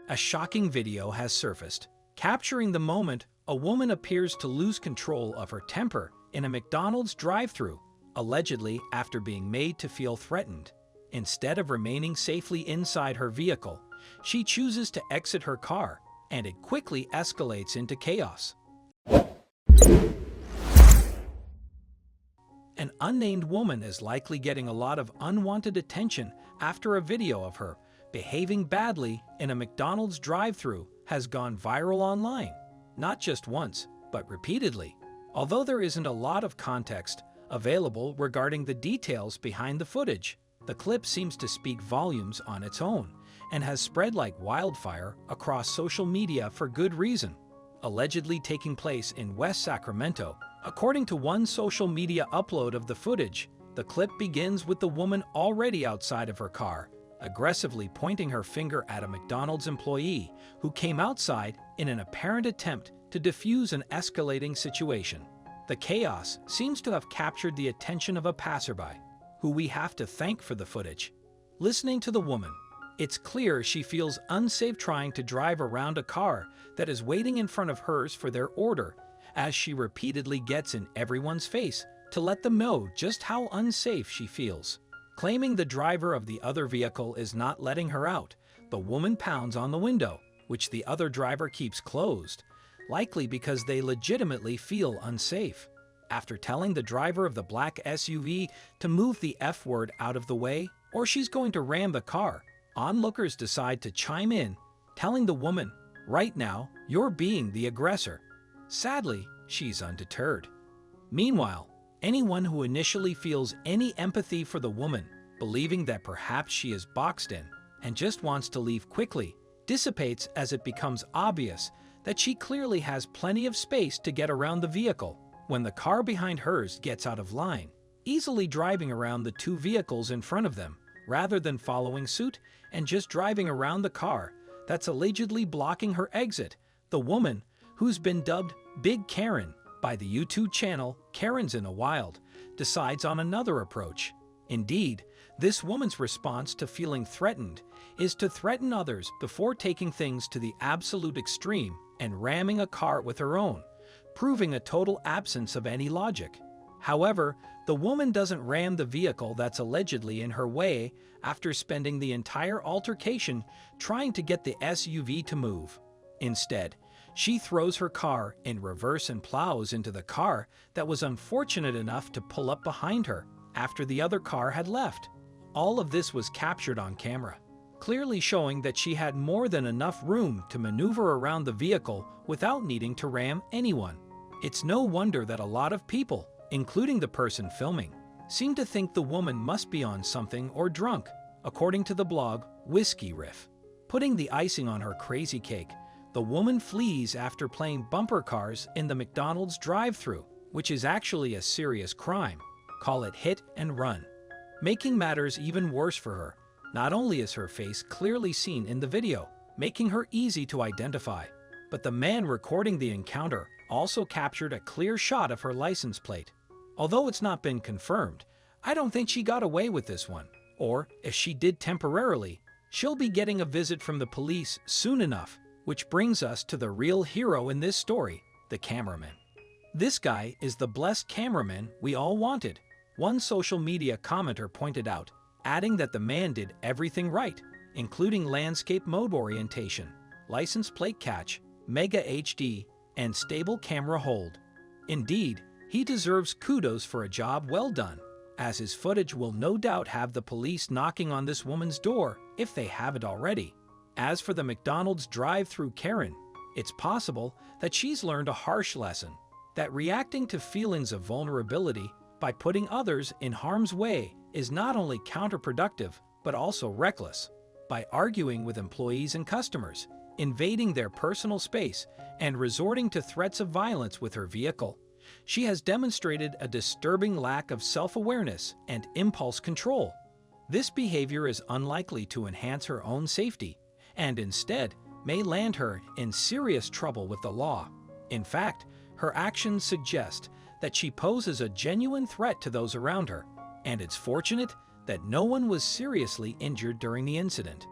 A shocking video has surfaced, capturing the moment a woman appears to lose control of her temper in a McDonald's drive-thru, allegedly after being made to feel threatened. Instead of remaining safely inside her vehicle, she chooses to exit her car, and it quickly escalates into chaos. An unnamed woman is likely getting a lot of unwanted attention after a video of her behaving badly in a McDonald's drive-thru has gone viral online. Not just once, but repeatedly. Although there isn't a lot of context available regarding the details behind the footage, the clip seems to speak volumes on its own and has spread like wildfire across social media for good reason. Allegedly taking place in West Sacramento, according to one social media upload of the footage, the clip begins with the woman already outside of her car, aggressively pointing her finger at a McDonald's employee who came outside in an apparent attempt to defuse an escalating situation. The chaos seems to have captured the attention of a passerby, who we have to thank for the footage. Listening to the woman, it's clear she feels unsafe trying to drive around a car that is waiting in front of hers for their order, as she repeatedly gets in everyone's face to let them know just how unsafe she feels. Claiming the driver of the other vehicle is not letting her out, the woman pounds on the window, which the other driver keeps closed, likely because they legitimately feel unsafe. After telling the driver of the black SUV to move the F word out of the way, or she's going to ram the car, onlookers decide to chime in, telling the woman, "Right now, you're being the aggressor." Sadly, she's undeterred. Meanwhile, anyone who initially feels any empathy for the woman, believing that perhaps she is boxed in and just wants to leave quickly, dissipates as it becomes obvious that she clearly has plenty of space to get around the vehicle when the car behind hers gets out of line, easily driving around the two vehicles in front of them, rather than following suit and just driving around the car that's allegedly blocking her exit. The woman, who's been dubbed Big Karen by the YouTube channel Karen's in a Wild, decides on another approach. Indeed, this woman's response to feeling threatened is to threaten others before taking things to the absolute extreme and ramming a car with her own, proving a total absence of any logic. However, the woman doesn't ram the vehicle that's allegedly in her way after spending the entire altercation trying to get the SUV to move. Instead, she throws her car in reverse and plows into the car that was unfortunate enough to pull up behind her after the other car had left. All of this was captured on camera, clearly showing that she had more than enough room to maneuver around the vehicle without needing to ram anyone. It's no wonder that a lot of people, including the person filming, seem to think the woman must be on something or drunk, according to the blog Whiskey Riff. Putting the icing on her crazy cake, the woman flees after playing bumper cars in the McDonald's drive-thru, which is actually a serious crime. Call it hit and run. Making matters even worse for her, not only is her face clearly seen in the video, making her easy to identify, but the man recording the encounter also captured a clear shot of her license plate. Although it's not been confirmed, I don't think she got away with this one, or if she did temporarily, she'll be getting a visit from the police soon enough, which brings us to the real hero in this story, the cameraman. This guy is the blessed cameraman we all wanted, one social media commenter pointed out, adding that the man did everything right, including landscape mode orientation, license plate catch, Mega HD, and stable camera hold. Indeed, he deserves kudos for a job well done, as his footage will no doubt have the police knocking on this woman's door if they haven't already. As for the McDonald's drive-thru Karen, it's possible that she's learned a harsh lesson, that reacting to feelings of vulnerability by putting others in harm's way is not only counterproductive, but also reckless. By arguing with employees and customers, invading their personal space, and resorting to threats of violence with her vehicle, she has demonstrated a disturbing lack of self-awareness and impulse control. This behavior is unlikely to enhance her own safety, and instead may land her in serious trouble with the law. In fact, her actions suggest that she poses a genuine threat to those around her, and it's fortunate that no one was seriously injured during the incident.